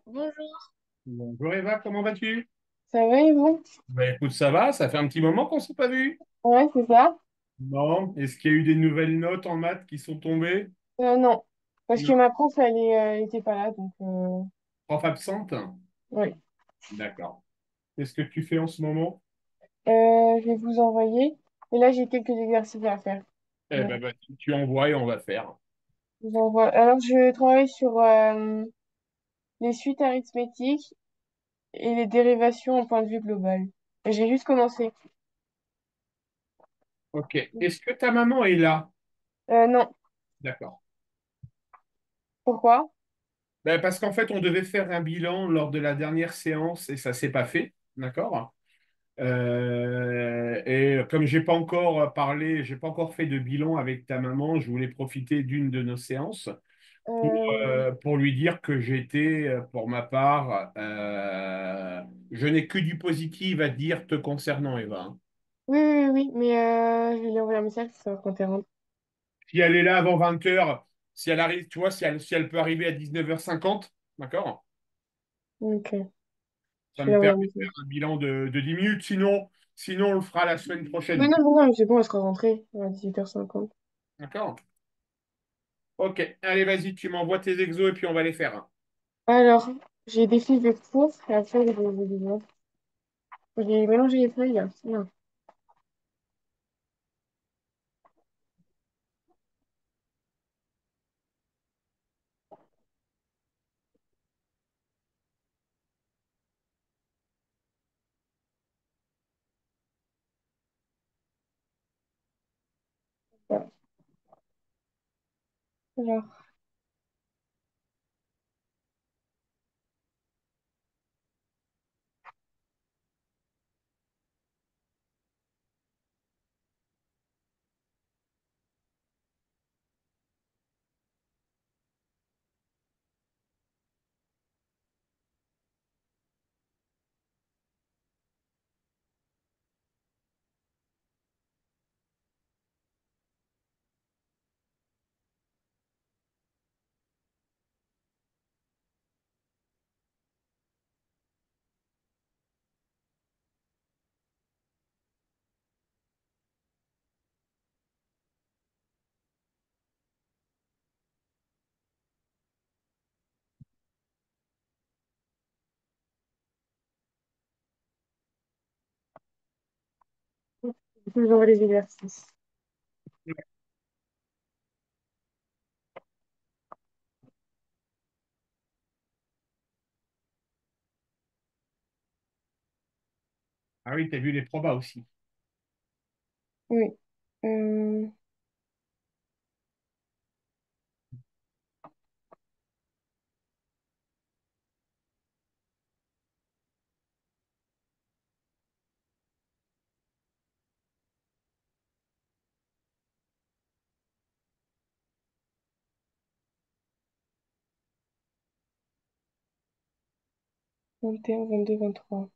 Bonjour. Bonjour Eva, comment vas-tu? Ça va et vous? Écoute, ça va, ça fait un petit moment qu'on s'est pas vu. Ouais, c'est ça? Bon, est-ce qu'il y a eu des nouvelles notes en maths qui sont tombées? Non, parce que Non. ma prof, elle était pas là, donc Prof absente? oui. D'accord. Qu'est-ce que tu fais en ce moment? Je vais vous envoyer. Et là, j'ai quelques exercices à faire. Eh Donc, ben, tu envoies et on va faire. je vous envoie. Alors, je travaille sur les suites arithmétiques et les dérivations en point de vue global. Et j'ai juste commencé. Ok. Est-ce que ta maman est là? Non. D'accord. Pourquoi? Parce qu'en fait, on devait faire un bilan lors de la dernière séance et ça s'est pas fait. D'accord? Et comme j'ai pas encore parlé, j'ai pas encore fait de bilan avec ta maman, je voulais profiter d'une de nos séances pour lui dire que j'étais, pour ma part, je n'ai que du positif à dire te concernant, Eva, hein. Oui, oui, oui, mais je vais lui envoyer un message pour savoir quand elle rentre. Si elle est là avant 20 heures, si elle arrive, tu vois, si elle peut arriver à 19h50, d'accord? Ok, Ça je vais lui me envoyer permet un de faire message. un bilan de 10 minutes. Sinon, on le fera la semaine Mais prochaine. non, mais non, c'est bon, elle sera rentrée à 18h50. D'accord? Ok, allez, vas-y, tu m'envoies tes exos et puis on va les faire. Alors, j'ai des fiches de cours et après, j'ai mélangé les feuilles là. Non. Voilà. Alors, je vous envoie les exercices. Ah oui, t'as vu les probas aussi. Oui. Euh, 21, 22, 23.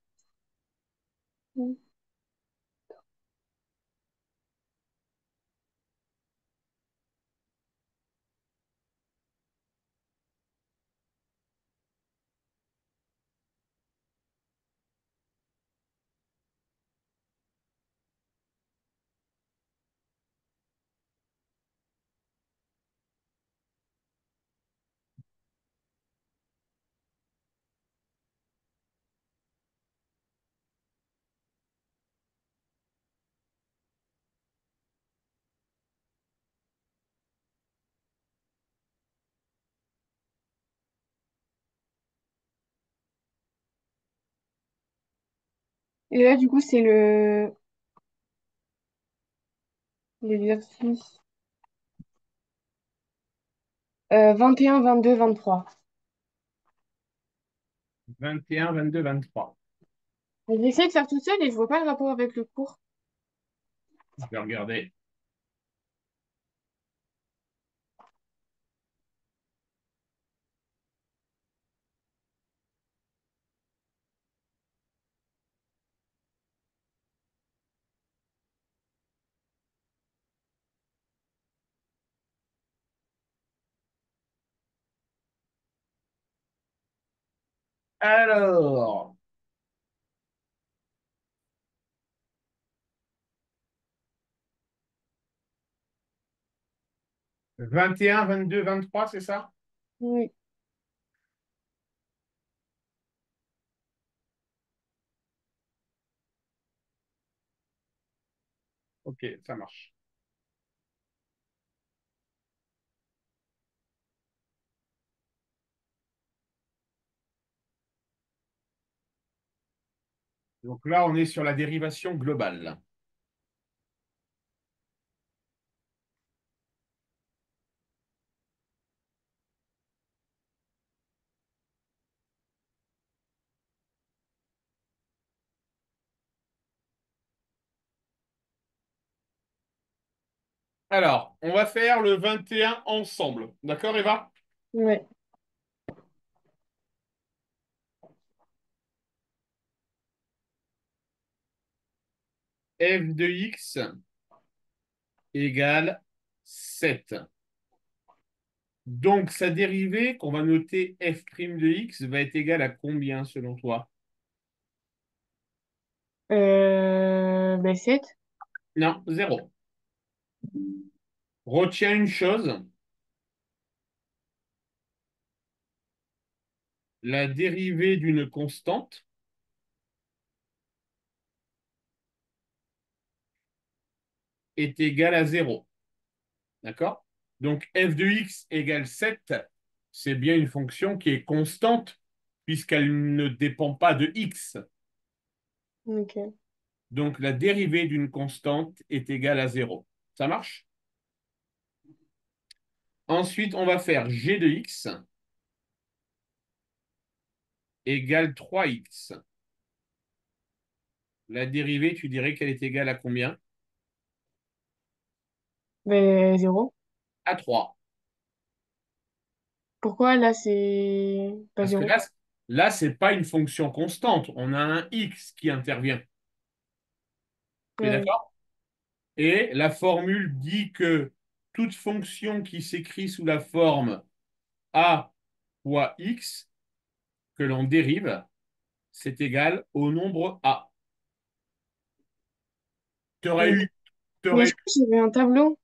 Et là, du coup, c'est l'exercice 21, 22, 23. 21, 22, 23. J'ai essayé de faire tout seul et je vois pas le rapport avec le cours. Je vais regarder. Alors, 21, 22, 23, c'est ça? Oui. Ok, ça marche. Donc là, on est sur la dérivation globale. Alors, on va faire le 21 ensemble. D'accord, Eva? Ouais. F de x égale 7. Donc, sa dérivée, qu'on va noter f' de x, va être égale à combien selon toi? Ben 7. Non, zéro. Retiens une chose, la dérivée d'une constante est égale à zéro. D'accord? Donc, f de x égale 7, c'est bien une fonction qui est constante puisqu'elle ne dépend pas de x. Ok. Donc, la dérivée d'une constante est égale à zéro. Ça marche? Ensuite, on va faire g de x égale 3x. La dérivée, tu dirais qu'elle est égale à combien? Ben 0. À 3. Pourquoi là c'est pas Parce que 0? là, c'est pas une fonction constante. On a un x qui intervient. Tu es Ouais. d'accord? Et la formule dit que toute fonction qui s'écrit sous la forme a fois x que l'on dérive, c'est égal au nombre a. Tu aurais Ok. eu, Mais t'aurais je crois que j'avais un tableau.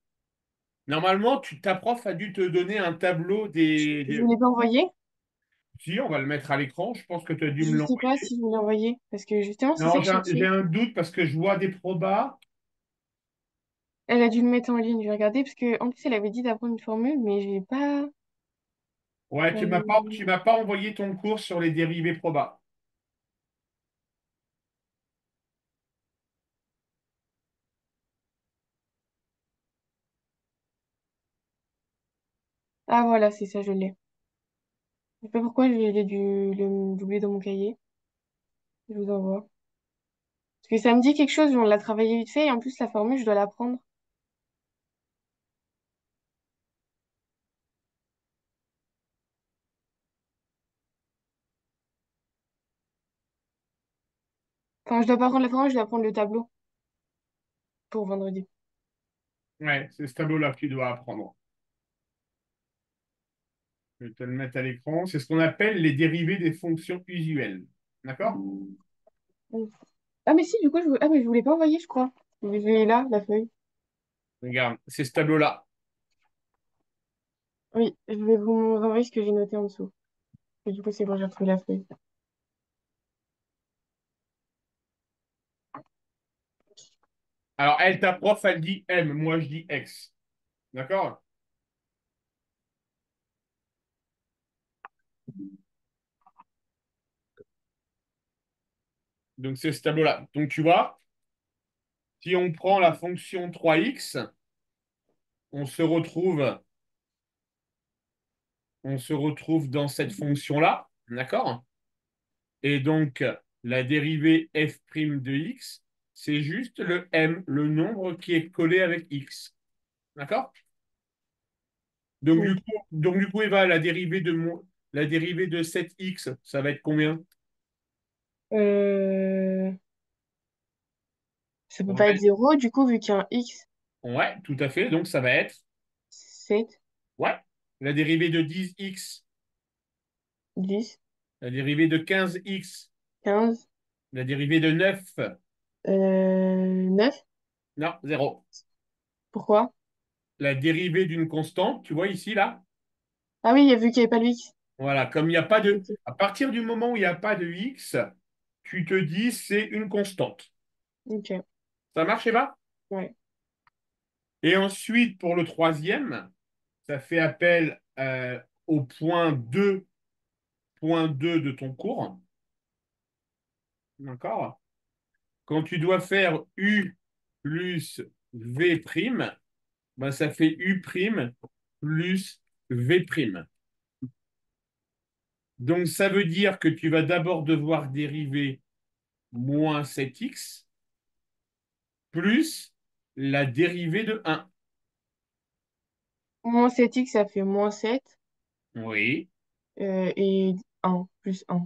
Normalement, ta prof a dû te donner un tableau Je vous l'ai pas envoyé. Si, on va le mettre à l'écran. Je pense que tu as dû me Je sais pas l'envoyer. si je vous l'ai envoyé. Parce que justement, c'est ça Non, que je j'ai cherchais. un doute parce que je vois des probas. Elle a dû le mettre en ligne. Je vais regarder parce que en plus, elle avait dit d'apprendre une formule, mais j'ai pas. Ouais, euh, tu m'as pas envoyé ton cours sur les dérivés probas. Ah voilà, c'est ça, je l'ai. Je sais pas pourquoi j'ai dû le doubler dans mon cahier. Je vous envoie. Parce que ça me dit quelque chose, on l'a travaillé vite fait, et en plus, la formule, je dois l'apprendre. Enfin, je dois pas apprendre la formule, je dois apprendre le tableau pour vendredi. Ouais, c'est ce tableau-là que tu dois apprendre. Je vais te le mettre à l'écran. C'est ce qu'on appelle les dérivés des fonctions usuelles. D'accord? Mm. Ah, mais si, du coup, ah, mais je vous l'ai pas envoyé, je crois. Je l'ai là, la feuille. Regarde, c'est ce tableau-là. Oui, je vais vous envoyer ce que j'ai noté en dessous. Et du coup, c'est bon, j'ai retrouvé la feuille. Alors, elle, ta prof, elle dit M, moi je dis X. D'accord? Donc, c'est ce tableau-là. Donc, tu vois, si on prend la fonction 3x, on se retrouve, on se retrouve dans cette fonction-là. D'accord? Et donc, la dérivée f' de x, c'est juste le m, le nombre qui est collé avec x. D'accord? Ok. Donc, du coup, Eva, la dérivée de 7x, ça va être combien? Euh, Ça peut On pas va être être- 0, du coup, vu qu'il y a un x, Ouais, tout à fait. Donc, ça va être, 7, ouais, la dérivée de 10x, 10. La dérivée de 15x. 15. La dérivée de 9. 9. Non, zéro. Pourquoi? La dérivée d'une constante, tu vois ici, là? Ah oui, vu qu'il n'y avait pas le X. Voilà, comme il n'y a pas de... Ok. À partir du moment où il n'y a pas de x, tu te dis c'est une constante. Ok. Ça marche, Eva? Ouais. Et ensuite, pour le troisième, ça fait appel au point deux de ton cours. D'accord? Quand tu dois faire U plus V', ben, ça fait U' plus V'. Donc, ça veut dire que tu vas d'abord devoir dériver moins 7x plus la dérivée de 1. Moins 7x, ça fait moins 7. Oui. Et 1 plus 1.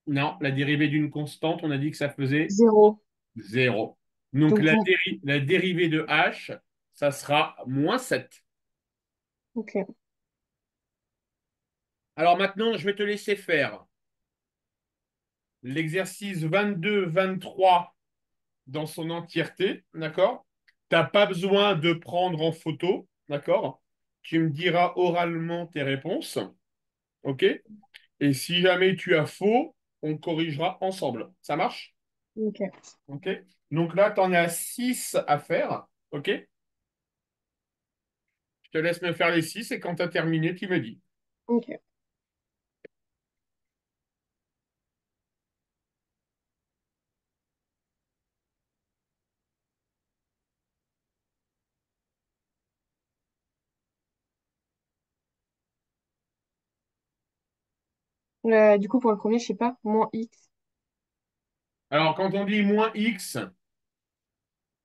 Non, la dérivée d'une constante, on a dit que ça faisait 0. 0. Donc, Donc, la dérivée de h, ça sera moins 7. ok. Alors maintenant, je vais te laisser faire l'exercice 22-23 dans son entièreté, d'accord? Tu n'as pas besoin de prendre en photo, d'accord? Tu me diras oralement tes réponses, ok? Et si jamais tu as faux, on corrigera ensemble. Ça marche? Ok. Ok? Donc là, tu en as 6 à faire, ok? Je te laisse me faire les 6 et quand tu as terminé, tu me dis. Ok. Du coup, pour le premier, je sais pas. Moins X. Alors, quand on dit moins x,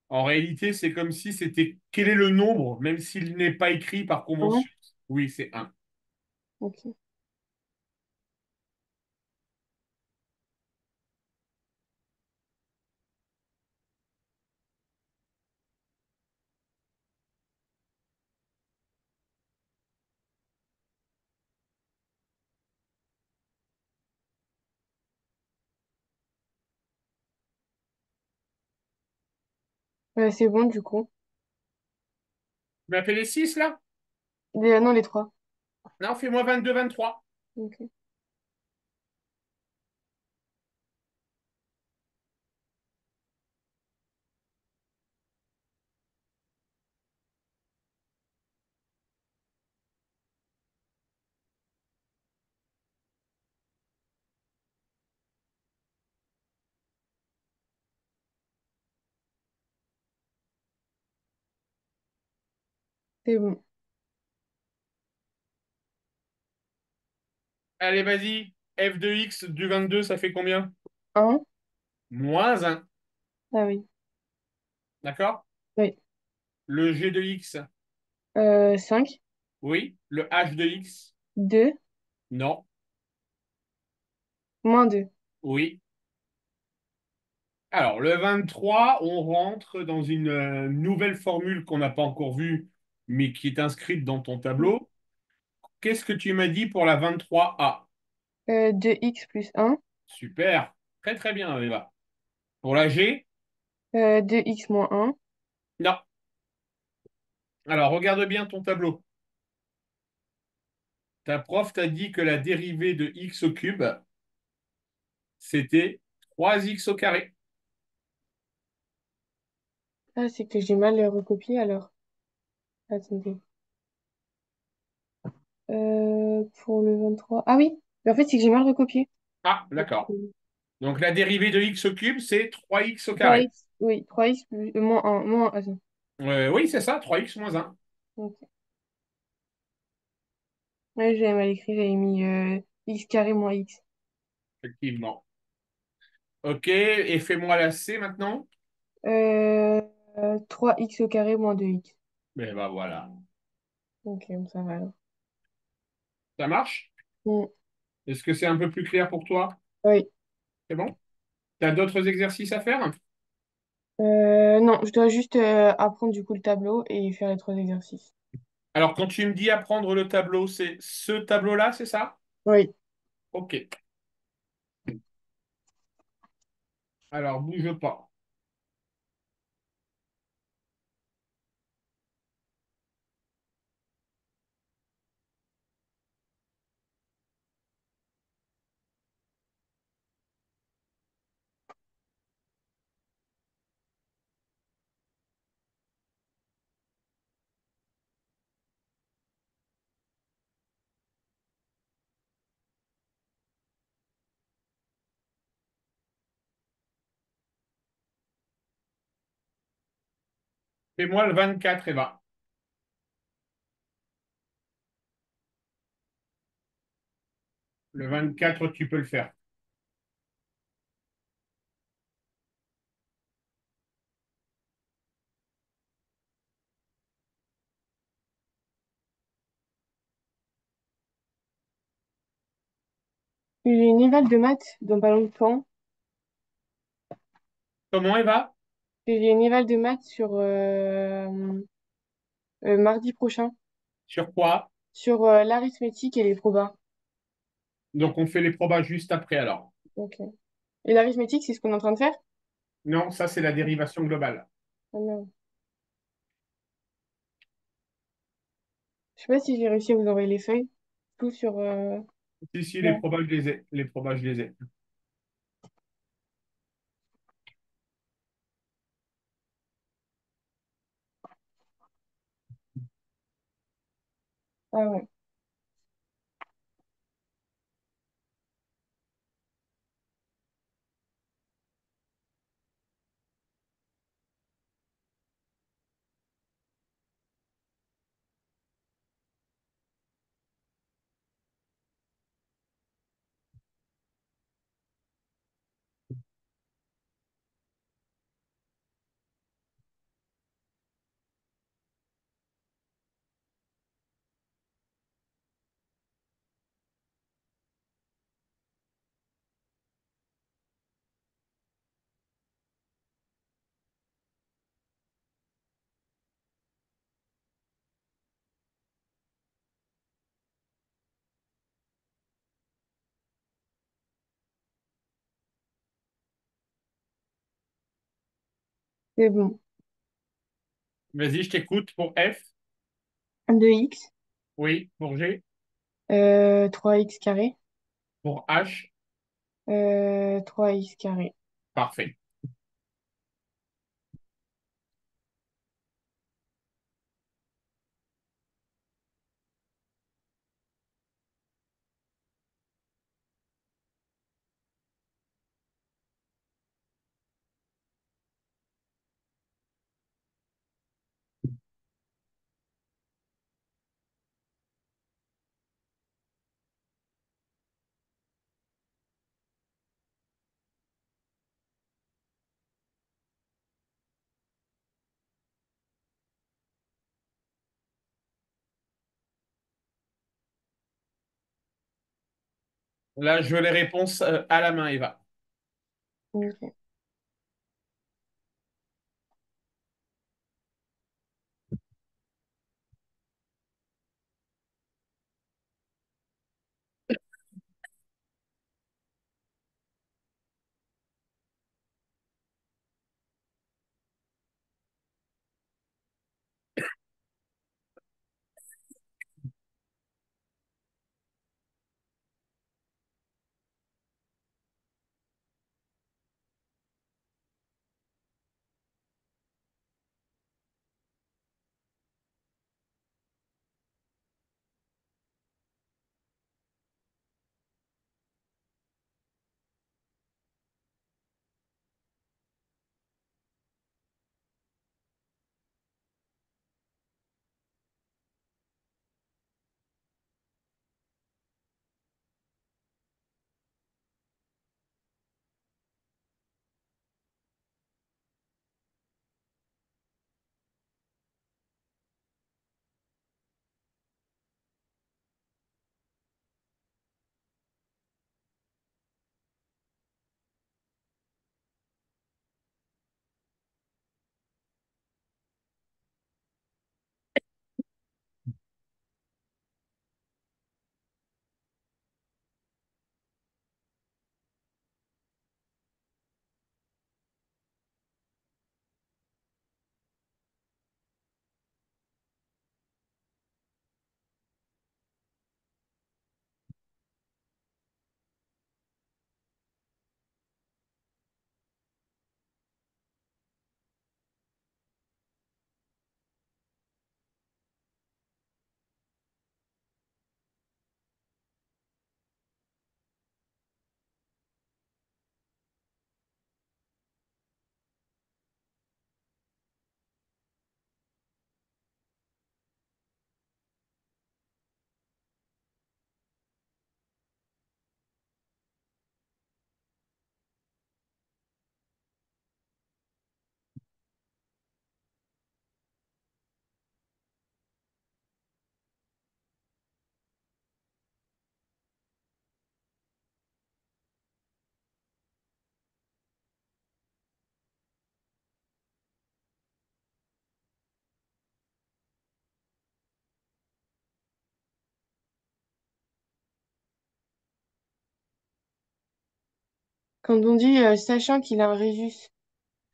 en réalité, c'est comme si c'était quel est le nombre, même s'il n'est pas écrit par 1. convention. Oui, c'est un. Ok. C'est bon, du coup. Tu m'as fait les 6 là? Non, les 3. Non, fais-moi 22-23. Ok. C'est bon. Allez, vas-y. F de x du 22, ça fait combien? 1. Moins un. Ah oui. D'accord? Oui. Le g de x, 5. oui. Le h de x, 2. non. Moins 2. Oui. Alors, le 23, on rentre dans une nouvelle formule qu'on n'a pas encore vue, mais qui est inscrite dans ton tableau. Qu'est-ce que tu m'as dit pour la 23A? 2x plus 1. Super. Très, très bien, Eva. Pour la G? 2x moins 1. Non. Alors, regarde bien ton tableau. Ta prof t'a dit que la dérivée de x au cube, c'était 3x au carré. Ah, c'est que j'ai mal recopié alors. Attendez. Pour le 23. Ah oui. Mais en fait, c'est que j'ai mal recopié. Ah, d'accord. Donc, la dérivée de x au cube, c'est 3x au carré. 3x. Oui, 3x plus, moins 1. Attends. Oui, c'est ça, 3x moins 1. Ok. Ouais, j'avais mal écrit. J'avais mis x carré moins x. Effectivement. OK, et fais-moi la C maintenant. Euh, 3x au carré moins 2x. Ben bah voilà. Ok, ça va alors. Ça marche? Mm. Est-ce que c'est un peu plus clair pour toi? Oui. C'est bon? Tu as d'autres exercices à faire? Non, je dois juste apprendre du coup le tableau et faire les 3 exercices. Alors, quand tu me dis apprendre le tableau, c'est ce tableau-là, c'est ça? Oui. OK. Alors, bouge pas. Fais-moi le 24, Eva. Le 24, tu peux le faire. J'ai une éval de maths dans pas longtemps. Comment, Eva? J'ai une éval de maths sur mardi prochain, Sur quoi? sur l'arithmétique et les probas. Donc, on fait les probas juste après, alors. Ok. Et l'arithmétique, c'est ce qu'on est en train de faire? Non, ça, c'est la dérivation globale. Ah, merde. Je sais pas si j'ai réussi à vous envoyer les feuilles. Tout sur... Si, si, les Ouais. probas, je les ai. Les probas, je les ai. Ah ouais. C'est bon. Vas-y, je t'écoute pour F. 2x, Oui. Pour G. 3x carré, Pour H. 3x carré. Parfait. Là, je veux les réponses à la main, Eva. Ok. Quand on dit sachant qu'il a un Rhésus,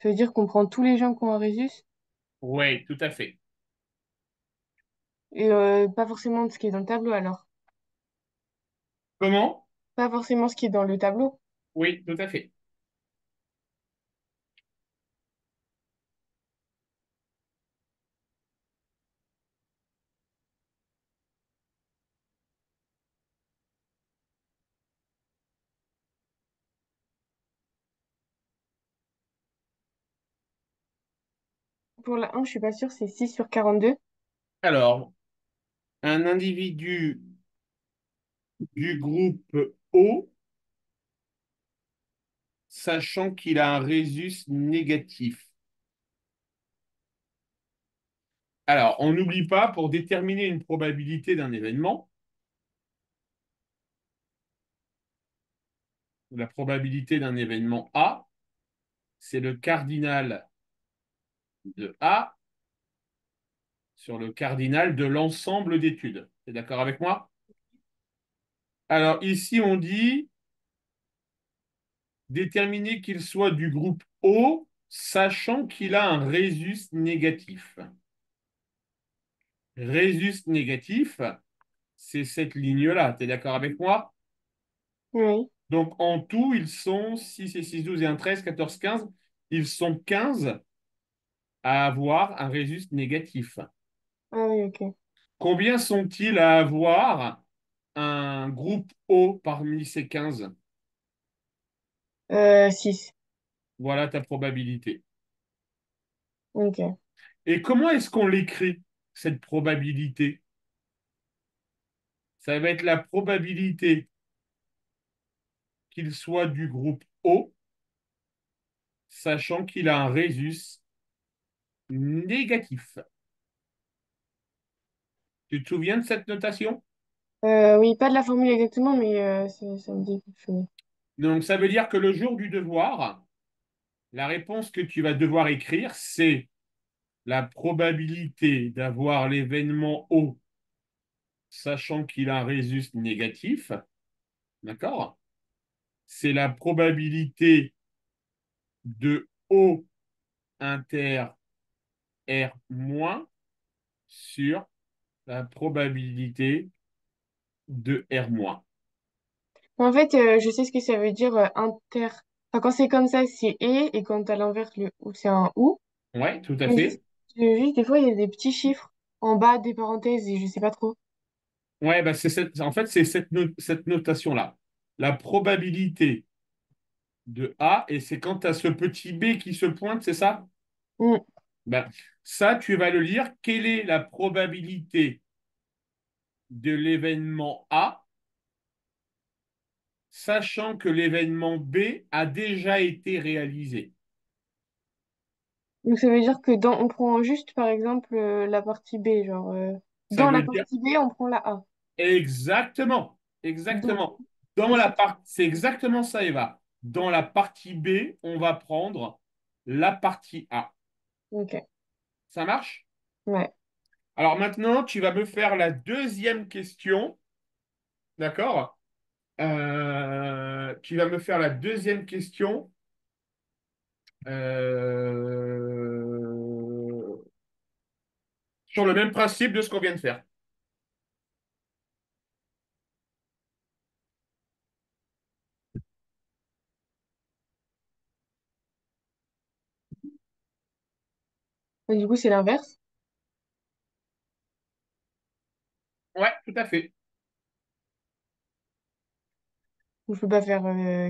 ça veut dire qu'on prend tous les gens qui ont un Rhésus Oui, tout à fait. et pas forcément ce qui est dans le tableau alors. Comment? Pas forcément ce qui est dans le tableau. Oui, tout à fait. Pour la 1, je suis pas sûre, c'est 6/42. Alors, un individu du groupe O, sachant qu'il a un résus négatif. Alors, on n'oublie pas, pour déterminer une probabilité d'un événement, la probabilité d'un événement A, c'est le cardinal de A sur le cardinal de l'ensemble d'études. Tu es d'accord avec moi? Alors, ici, on dit déterminer qu'il soit du groupe O, sachant qu'il a un résus négatif. Résus négatif, c'est cette ligne-là. Tu es d'accord avec moi? Oui. Donc en tout, ils sont 6 et 6, 12 et 1, 13, 14, 15. Ils sont 15 à avoir un résus négatif. Ah oui, ok. Combien sont-ils à avoir un groupe O parmi ces 15? 6. Voilà ta probabilité. Ok. Et comment est-ce qu'on l'écrit, cette probabilité? Ça va être la probabilité qu'il soit du groupe O, sachant qu'il a un résus négatif. Tu te souviens de cette notation? Oui, pas de la formule exactement, mais ça me dit quelque chose. Donc, ça veut dire que le jour du devoir, la réponse que tu vas devoir écrire, c'est la probabilité d'avoir l'événement O, sachant qu'il a un résus négatif. D'accord? C'est la probabilité de O inter R moins sur la probabilité de R moins. En fait, je sais ce que ça veut dire inter. Enfin, quand c'est comme ça, c'est et quand à l'inverse, le ou, c'est un ou. Ouais, tout à Mais fait. juste, des fois, il y a des petits chiffres en bas des parenthèses et je sais pas trop. Ouais, bah en fait, c'est cette notation-là. La probabilité de A, et c'est quand tu as ce petit B qui se pointe, c'est ça? Mm. Ben, ça, tu vas le lire. Quelle est la probabilité de l'événement A, sachant que l'événement B a déjà été réalisé? Donc, ça veut dire que on prend juste, par exemple, la partie B, genre, Ça dans la veut dire partie B, on prend la A. exactement, Donc, exactement. et c'est tout. C'est exactement ça, Eva. Dans la partie B, on va prendre la partie A. Ok. Ça marche? Ouais. Alors maintenant, tu vas me faire la deuxième question, d'accord? Tu vas me faire la deuxième question euh, sur le même principe de ce qu'on vient de faire. Et du coup, c'est l'inverse. Ouais, tout à fait. Donc, je peux pas faire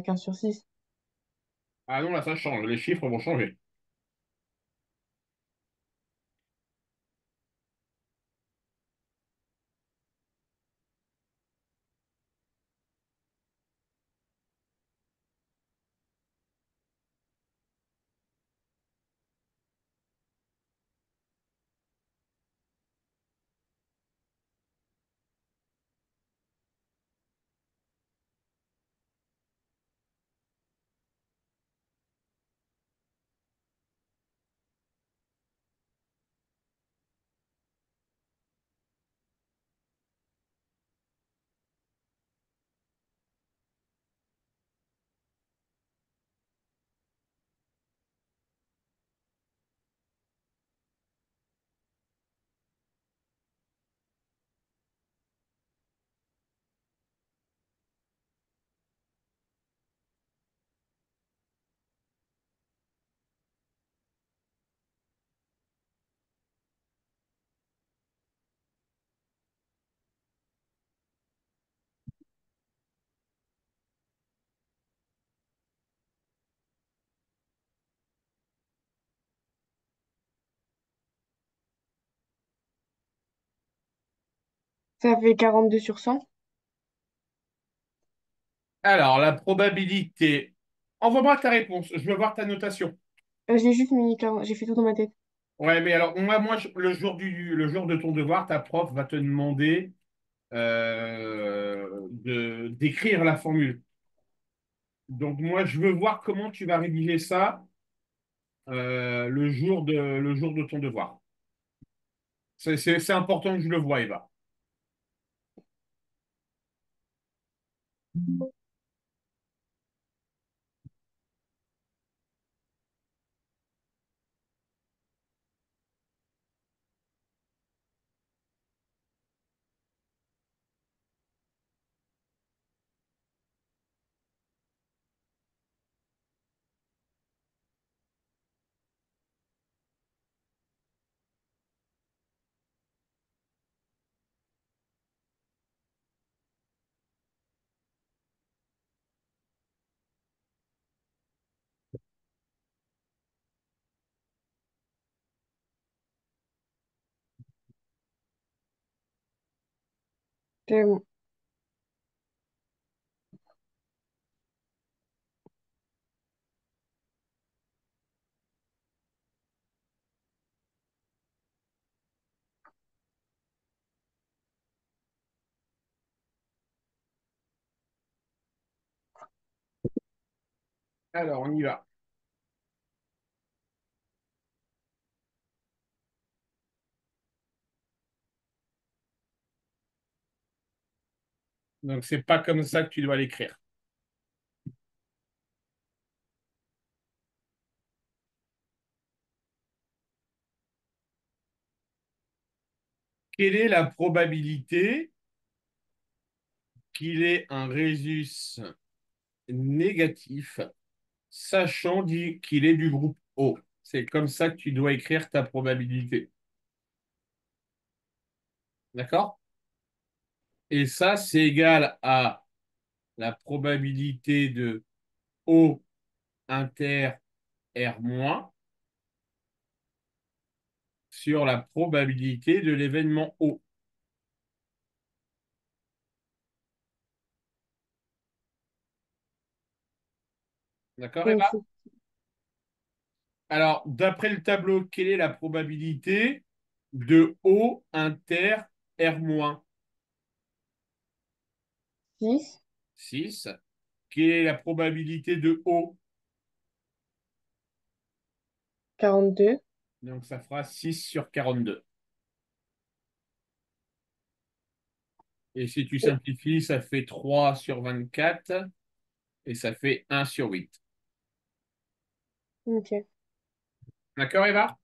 15/6. Ah non, là, ça change. Les chiffres vont changer. Ça fait 42 sur 100. Alors, la probabilité. Envoie-moi ta réponse. Je veux voir ta notation. J'ai juste mis 40, j'ai fait tout dans ma tête. Ouais, mais alors, le jour de ton devoir, ta prof va te demander d'écrire la formule. Donc, moi, je veux voir comment tu vas rédiger ça le jour de ton devoir. C'est important que je le voie, Eva. Bon. Alors, on y va. Donc, c'est pas comme ça que tu dois l'écrire. Quelle est la probabilité qu'il ait un résus négatif, sachant qu'il est du groupe O? C'est comme ça que tu dois écrire ta probabilité. D'accord? Et ça, c'est égal à la probabilité de O inter R- sur la probabilité de l'événement O. D'accord, Donc, Eva? Alors, d'après le tableau, quelle est la probabilité de O inter R-? 6, 6. Quelle est la probabilité de O? 42. Donc, ça fera 6 sur 42. Et si tu simplifies, ça fait 3 sur 24 et ça fait 1 sur 8. Ok. D'accord, Eva?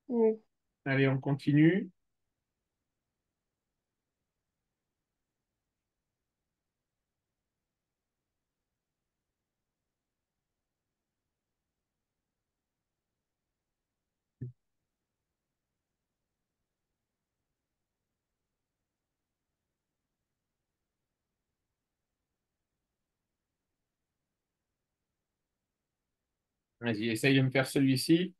Oui. Allez, on continue. Vas-y, essaye de me faire celui-ci.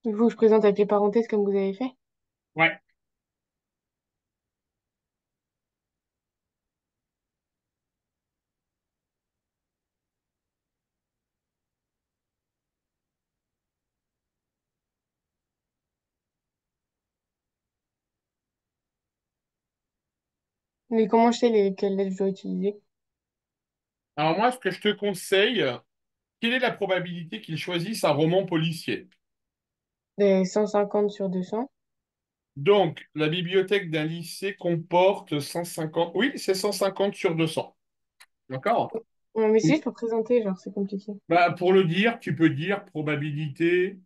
Il faut que je présente avec les parenthèses comme vous avez fait. Ouais. Mais comment je sais quelles lettres je dois utiliser? Alors moi, ce que je te conseille, quelle est la probabilité qu'il choisisse un roman policier? 150 sur 200. Donc, la bibliothèque d'un lycée comporte 150. Oui, c'est 150 sur 200. D'accord? Ouais, mais c'est Oui. juste pour présenter, genre, c'est compliqué. Bah, pour le dire, tu peux dire probabilité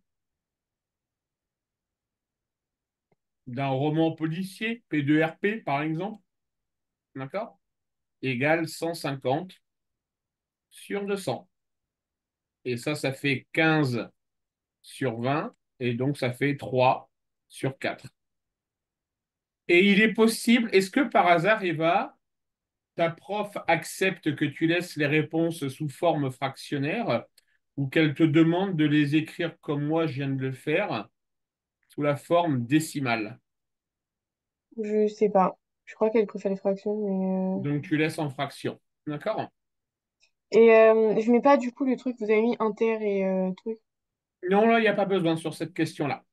d'un roman policier, P2RP par exemple, d'accord? Égale 150 sur 200. Et ça fait 15 sur 20, et donc ça fait 3 sur 4. Et il est possible, est-ce que par hasard, Eva, ta prof accepte que tu laisses les réponses sous forme fractionnaire ou qu'elle te demande de les écrire comme moi je viens de le faire, sous la forme décimale? Je sais pas. Je crois qu'elle préfère les fractions, mais... Donc tu laisses en fraction. D'accord? Et je mets pas, du coup, le truc, vous avez mis inter et truc. Non, là, il n'y a pas besoin sur cette question-là.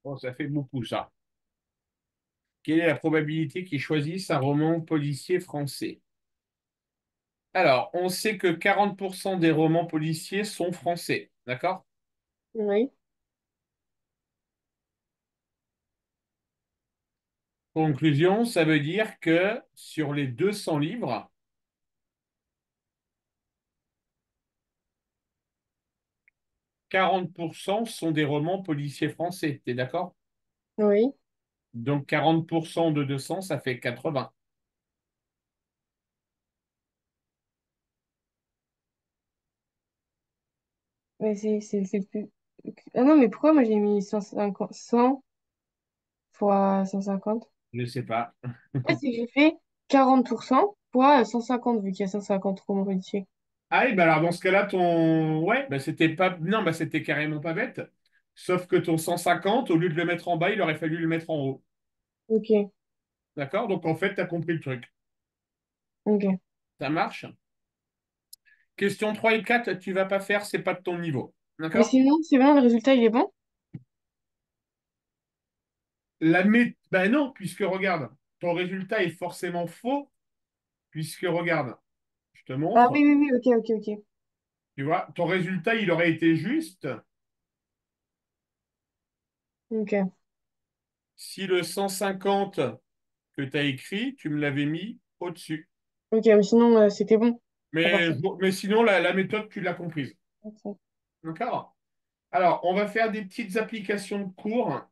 Oh, ça fait beaucoup, ça. Quelle est la probabilité qu'ils choisissent un roman policier français? Alors, on sait que 40% des romans policiers sont français, d'accord? Oui, Conclusion, ça veut dire que sur les 200 livres, 40% sont des romans policiers français, t'es d'accord? oui. Donc 40% de 200, ça fait 80. Mais c'est le plus. Ah non, mais pourquoi moi j'ai mis 150, 100 fois 150? Je ne sais pas. En fait, c'est que j'ai fait 40% fois 150 vu qu'il y a 150 romans politiques. Ah oui, bah alors dans ce cas-là, ton... Ouais, bah c'était pas... Non, bah c'était carrément pas bête. Sauf que ton 150, au lieu de le mettre en bas, il aurait fallu le mettre en haut. Ok, D'accord? Donc en fait, tu as compris le truc. ok. Ça marche? Question 3 et 4, tu vas pas faire, c'est pas de ton niveau. Mais D'accord? sinon, c'est bon, le résultat il est bon? Ben non, puisque regarde, ton résultat est forcément faux, puisque regarde, je te Ah montre, oui, oui, oui, ok, ok, ok. tu vois, ton résultat, il aurait été juste Ok, si le 150 que tu as écrit, tu me l'avais mis au-dessus. ok, mais sinon c'était bon, à part Mais, ça. mais sinon, la méthode, tu l'as comprise. D'accord? Alors, on va faire des petites applications de cours.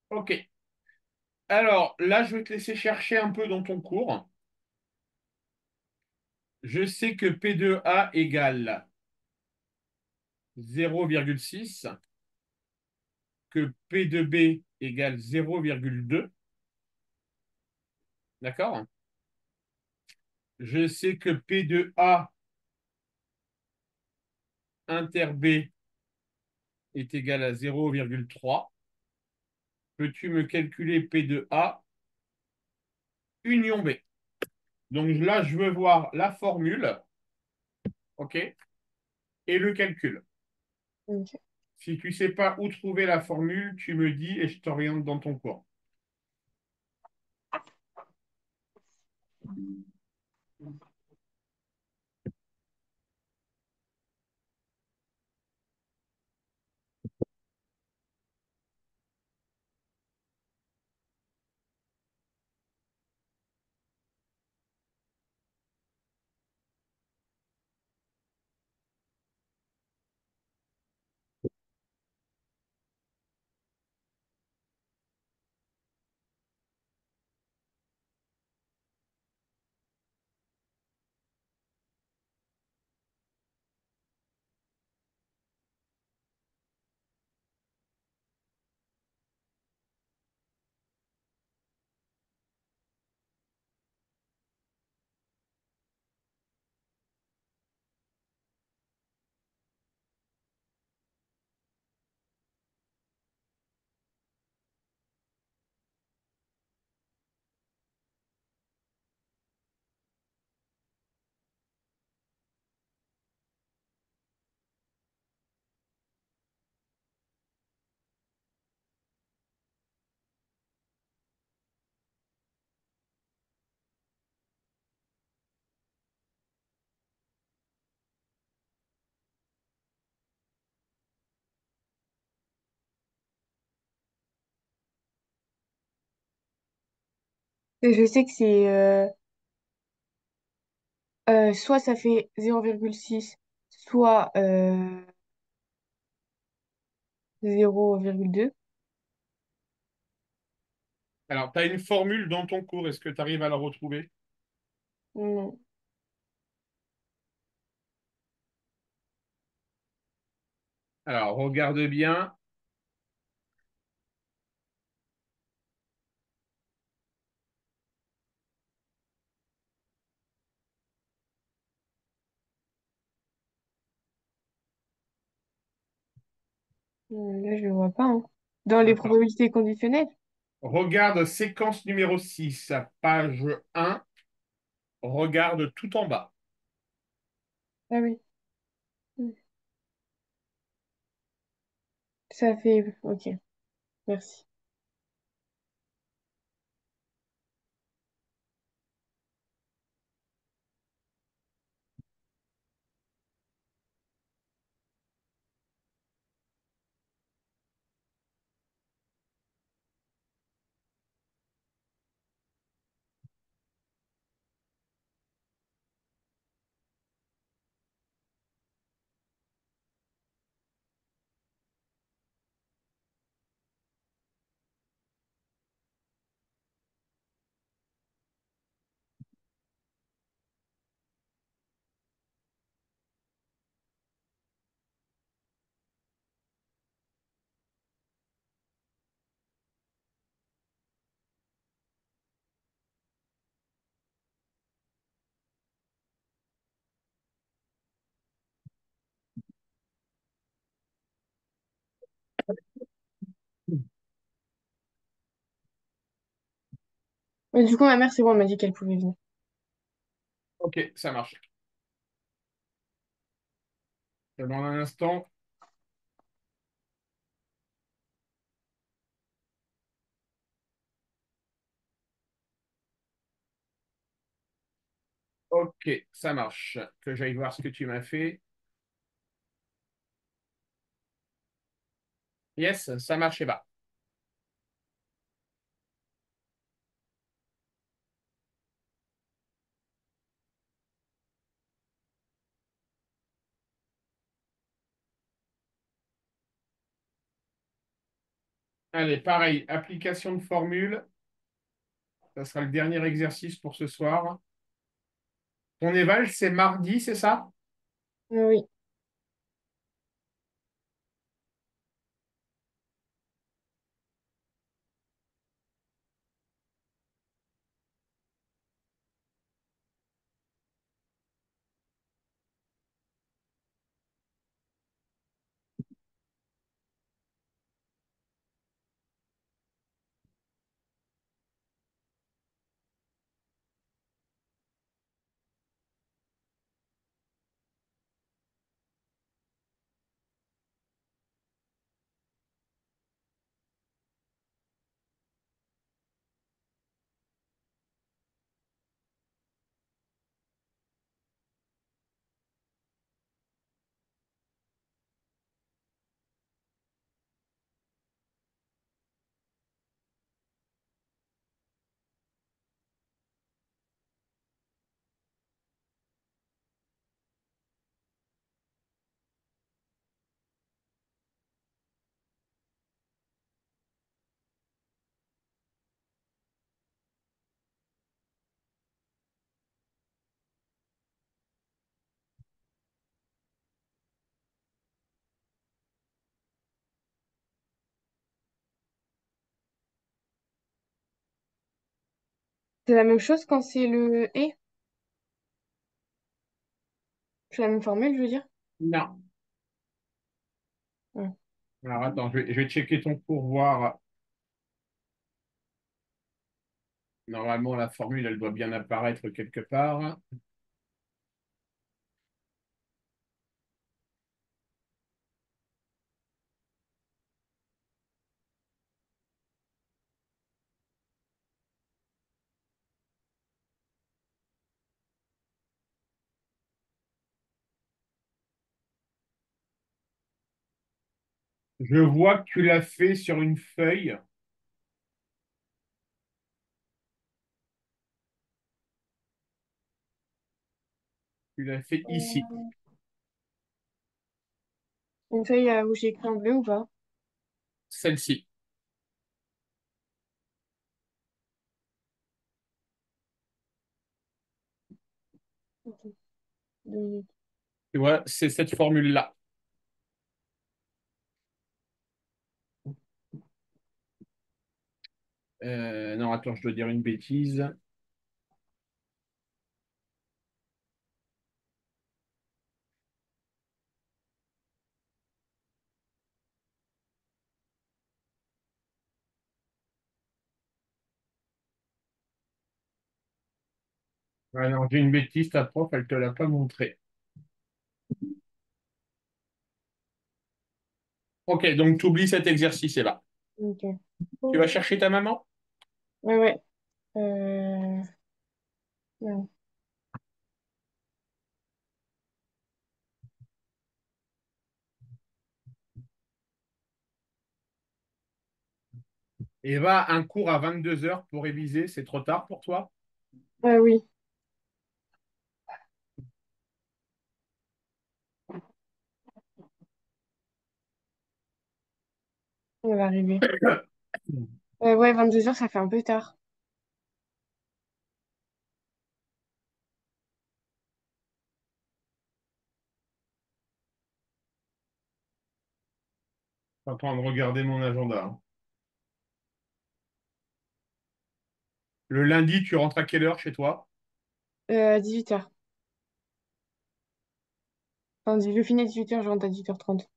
OK. Alors, là, je vais te laisser chercher un peu dans ton cours. Je sais que P2A égale 0,6, que P2B égale 0,2. D'accord? Je sais que P2A inter B est égal à 0,3. Peux-tu me calculer P2A union B? Donc là, je veux voir la formule, OK, et le calcul. Ok. Si tu ne sais pas où trouver la formule, tu me dis et je t'oriente dans ton cours. Et je sais que c'est soit ça fait 0,6, soit 0,2. Alors, tu as une formule dans ton cours, est-ce que tu arrives à la retrouver? Non. Alors, regarde bien. Là, je le vois pas, hein. Dans les Attends. probabilités conditionnelles? Regarde séquence numéro 6, page 1. Regarde tout en bas. Ah oui. Ça fait... Ok, merci. Mais du coup, ma mère, c'est bon, elle m'a dit qu'elle pouvait venir. Ok, ça marche. Je demande un instant. Ok, ça marche. Que j'aille voir ce que tu m'as fait. Yes, ça marche, Eva. Allez, pareil, application de formule. Ça sera le dernier exercice pour ce soir. Ton éval, c'est mardi, c'est ça? Oui. C'est la même chose quand c'est le et? C'est la même formule, je veux dire. Non. Ouais. Alors attends, je vais checker ton pourvoir. Normalement, la formule, elle doit bien apparaître quelque part. Je vois que tu l'as fait sur une feuille. Tu l'as fait ici, Une feuille où j'ai écrit en bleu ou pas? celle-ci. Ok, 2 minutes. Tu vois, c'est cette formule-là. Non, attends, je dois dire une bêtise. Ouais, non, j'ai une bêtise, ta prof, elle te l'a pas montré. Ok, donc tu oublies cet exercice, Eva. Ok. Tu vas chercher ta maman? Ouais, ouais. Ouais. Eva, un cours à 22 heures pour réviser, c'est trop tard pour toi? Oui, on va arriver. Ouais, 22 heures, ça fait un peu tard. Je suis en train de regarder mon agenda, hein. Le lundi, tu rentres à quelle heure chez toi? 18h. Enfin, je finis à 18h, je rentre à 18h30.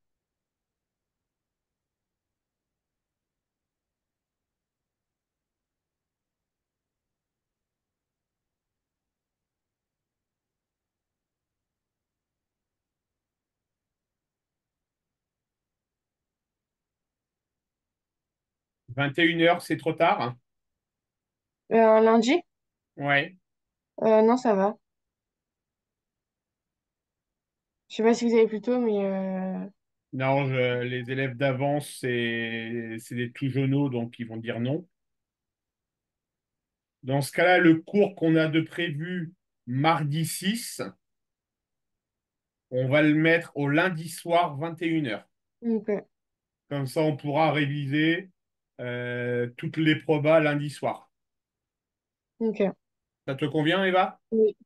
21 heures, c'est trop tard, hein? Un lundi? Ouais. Non, ça va. Je sais pas si vous avez plus tôt, mais Non, les élèves d'avance, c'est des tout jeuneaux, donc ils vont dire non. Dans ce cas-là, le cours qu'on a de prévu mardi 6, on va le mettre au lundi soir 21 heures. ok. Comme ça, on pourra réviser toutes les probas lundi soir. Ok. Ça te convient, Eva? Oui.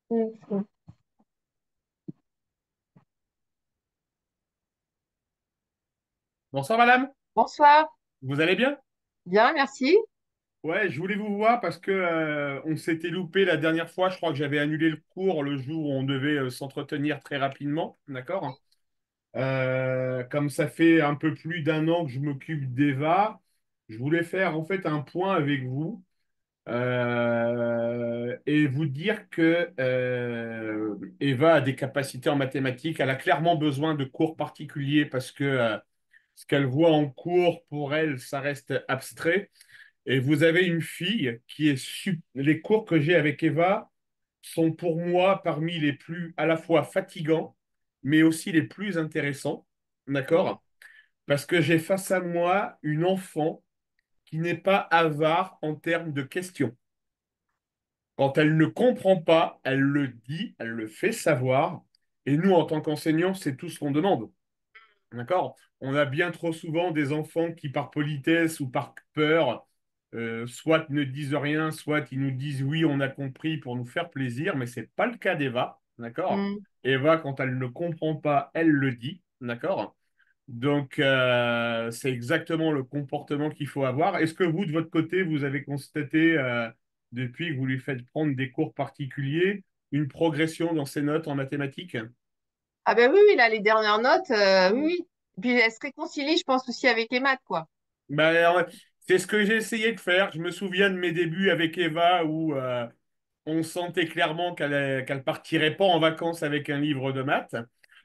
Ok. Bonsoir, madame. Bonsoir. Vous allez bien? Bien, merci. Ouais, je voulais vous voir parce que on s'était loupé la dernière fois. Je crois que j'avais annulé le cours le jour où on devait s'entretenir très rapidement. D'accord? Comme ça fait un peu plus d'un an que je m'occupe d'Eva, je voulais faire en fait un point avec vous et vous dire que Eva a des capacités en mathématiques. Elle a clairement besoin de cours particuliers parce que ce qu'elle voit en cours, pour elle, ça reste abstrait. Et vous avez une fille qui est les cours que j'ai avec Eva sont pour moi parmi les plus à la fois fatigants, mais aussi les plus intéressants. Mm. D'accord? Parce que j'ai face à moi une enfant qui n'est pas avare en termes de questions. Quand elle ne comprend pas, elle le dit, elle le fait savoir. Et nous, en tant qu'enseignants, c'est tout ce qu'on demande. D'accord? On a bien trop souvent des enfants qui, par politesse ou par peur, soit ne disent rien, soit ils nous disent oui, on a compris pour nous faire plaisir, mais c'est pas le cas d'Eva. D'accord? Mm. Eva, quand elle ne comprend pas, elle le dit. D'accord? Donc, c'est exactement le comportement qu'il faut avoir. Est-ce que vous, de votre côté, vous avez constaté, depuis que vous lui faites prendre des cours particuliers, une progression dans ses notes en mathématiques? Ah ben oui, oui, là, les dernières notes, oui, oui. Puis elle se réconcilie, je pense, aussi avec les maths, quoi. Ben, c'est ce que j'ai essayé de faire. Je me souviens de mes débuts avec Eva où on sentait clairement qu'elle partirait pas en vacances avec un livre de maths.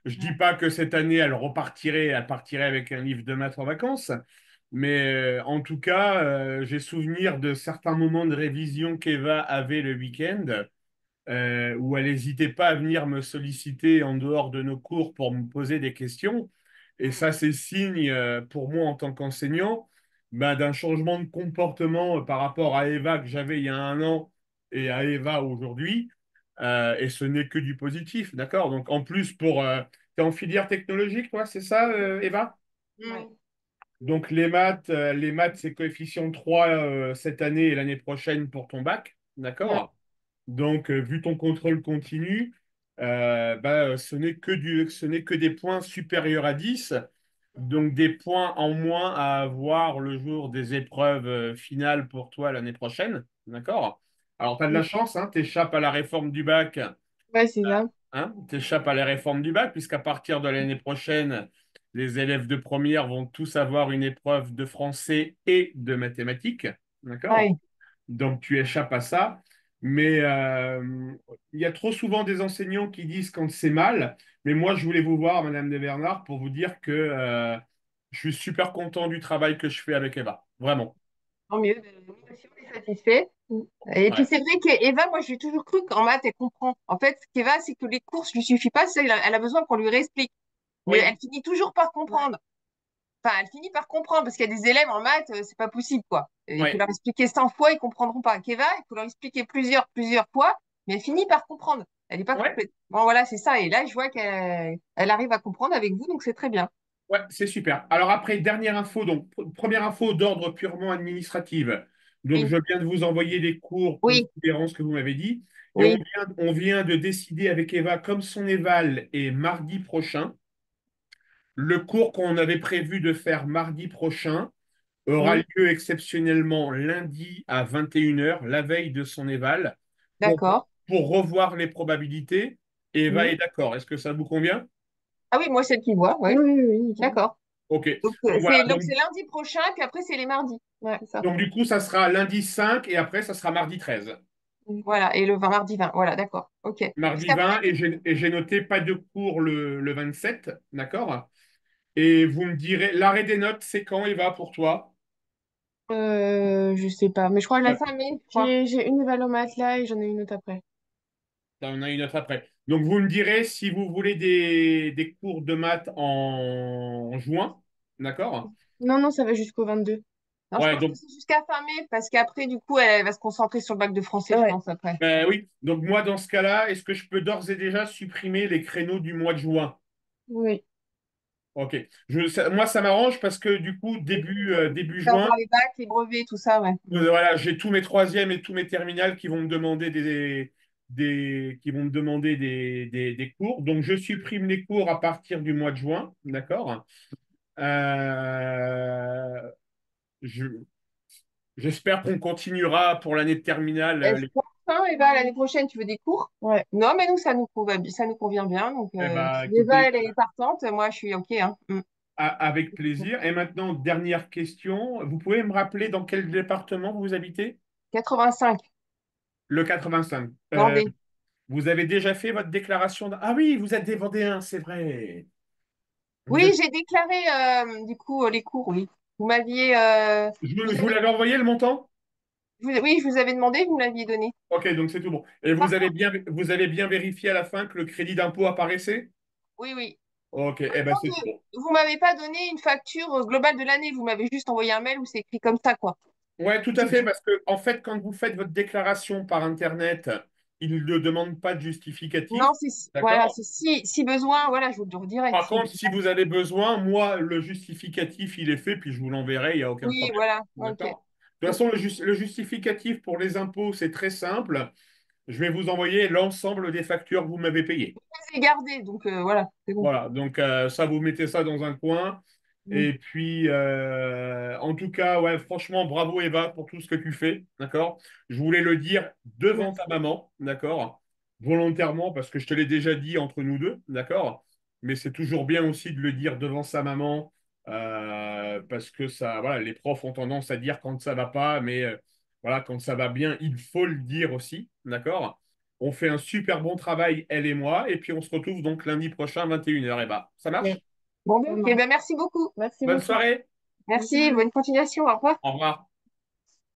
Je dis pas que cette année elle partirait avec un livre de maths en vacances, mais en tout cas, j'ai souvenir de certains moments de révision qu'Eva avait le week-end où elle n'hésitait pas à venir me solliciter en dehors de nos cours pour me poser des questions. Et ça, c'est signe pour moi en tant qu'enseignant ben, d'un changement de comportement par rapport à Eva que j'avais il y a un an et à Eva aujourd'hui. Et ce n'est que du positif, d'accord? Donc en plus, t'es en filière technologique, toi, c'est ça, Eva? Ouais. Donc les maths, c'est coefficient 3 cette année et l'année prochaine pour ton bac, Ouais. d'accord? Donc, vu ton contrôle continu, bah, ce n'est que des points supérieurs à 10, donc des points en moins à avoir le jour des épreuves finales pour toi l'année prochaine. D'accord? Alors, tu as de la Mm. chance, hein, tu échappes à la réforme du bac Ouais, c'est ça. hein, tu échappes à la réforme du bac, puisqu'à partir de l'année prochaine, les élèves de première vont tous avoir une épreuve de français et de mathématiques. D'accord? Ouais. Donc, tu échappes à ça. Mais il y a trop souvent des enseignants qui disent quand c'est mal. Mais moi, je voulais vous voir, Madame de Bernard, pour vous dire que je suis super content du travail que je fais avec Eva. Vraiment. Tant mieux. Nous aussi, on est satisfait. Et puis Ouais. c'est vrai qu'Eva, moi j'ai toujours cru qu'en maths, elle comprend. En fait, ce qu'Eva, c'est que les cours, ça lui suffit pas, elle a besoin qu'on lui réexplique. Mais Oui, elle finit toujours par comprendre. Enfin, elle finit par comprendre parce qu'il y a des élèves en maths, c'est pas possible, quoi. Il faut oui, leur expliquer 100 fois, ils comprendront pas. Keva, il faut leur expliquer plusieurs fois, mais elle finit par comprendre. Elle n'est pas ouais, complète. Bon, voilà, c'est ça. Et là, je vois qu'elle arrive à comprendre avec vous, donc c'est très bien. ouais, c'est super. Alors après, dernière info, donc première info d'ordre purement administratif. Donc Oui, je viens de vous envoyer des cours oui, considérant ce que vous m'avez dit. Et oui, on vient de décider avec Eva, comme son éval est mardi prochain, le cours qu'on avait prévu de faire mardi prochain aura oui. lieu exceptionnellement lundi à 21 h, la veille de son éval, pour, D'accord. pour revoir les probabilités. Et Eva Oui. est d'accord. Est-ce que ça vous convient? Ah oui, moi, celle qui voit, oui. Oui, oui, oui, nickel. D'accord. OK. Donc, Donc voilà, c'est lundi prochain, puis après, c'est les mardis. Ouais, c'est ça. donc du coup, ça sera lundi 5 et après, ça sera mardi 13. Voilà, et le 20, mardi 20. Voilà, d'accord. OK. Parce Mardi qu'après, 20 et j'ai noté pas de cours le 27, d'accord? Et vous me direz, l'arrêt des notes, c'est quand, Eva, pour toi? Je sais pas, mais je crois la que fin mai, je crois. j'ai une éval en maths là et j'en ai une autre après. On a une autre après. Donc, vous me direz si vous voulez des cours de maths en juin, d'accord? Non, non, ça va jusqu'au 22. Non, je Ouais, pense que donc, c'est jusqu'à fin mai, parce qu'après, du coup, elle va se concentrer sur le bac de français, je Ouais. pense, après. ben oui. Donc, moi, dans ce cas-là, est-ce que je peux d'ores et déjà supprimer les créneaux du mois de juin? Oui. OK. Moi, ça m'arrange parce que du coup, début On va juin, avoir les bacs, les brevets, tout ça, ouais. Mm. voilà, j'ai tous mes troisièmes et tous mes terminales qui vont me demander qui vont me demander des cours. Donc, je supprime les cours à partir du mois de juin, d'accord? Euh, je- J'espère qu'on continuera pour l'année de terminale. Est-ce que, hein, Eva, l'année prochaine, tu veux des cours? Ouais. Non, mais nous, ça nous convient bien. Donc, Eh ben, si Eva, écoutez, elle est partante, moi, je suis OK, hein. Mm. avec plaisir. Et maintenant, dernière question. Vous pouvez me rappeler dans quel département vous habitez? 85, Le 85. Vendée. Vous avez déjà fait votre déclaration Ah oui, vous êtes des Vendéens, c'est vrai. Vous Oui, êtes... j'ai déclaré, du coup, les cours, oui. Vous m'aviez, Je vous l'avais envoyé le montant? oui, je vous avais demandé, vous me l'aviez donné. Ok, donc c'est tout bon. Et Par contre, vous avez bien vérifié à la fin que le crédit d'impôt apparaissait? oui, oui. Ok, eh ben c'est tout bon. Vous m'avez pas donné une facture globale de l'année, vous m'avez juste envoyé un mail où c'est écrit comme ça, quoi. Ouais, tout à C'est fait, tout. parce que en fait, quand vous faites votre déclaration par Internet, il ne demande pas de Non, justificatif, voilà, d'accord? c'est si besoin, voilà, je vous le redirai. Par contre, si vous avez besoin, moi, le justificatif, il est fait, puis je vous l'enverrai, il n'y a aucun Oui, problème. voilà, ok. D'accord? De toute façon, le justificatif pour les impôts, c'est très simple. Je vais vous envoyer l'ensemble des factures que vous m'avez payées. Je les ai gardés, donc voilà, c'est bon. Voilà, donc ça, vous mettez ça dans un coin. Mm. Et puis, en tout cas, ouais, franchement, bravo Eva pour tout ce que tu fais, d'accord? Je voulais le dire devant ta Merci. maman, d'accord? Volontairement, parce que je te l'ai déjà dit entre nous deux, d'accord? Mais c'est toujours bien aussi de le dire devant sa maman, parce que ça, voilà, les profs ont tendance à dire quand ça va pas, mais voilà, quand ça va bien, il faut le dire aussi, d'accord? On fait un super bon travail, elle et moi, et puis on se retrouve donc lundi prochain, 21 h. Et bah, ça Ouais. marche? Bon, Ça ok, marche. ben merci beaucoup. Merci Bonne beaucoup. soirée, Merci, bonne continuation, au revoir. au revoir.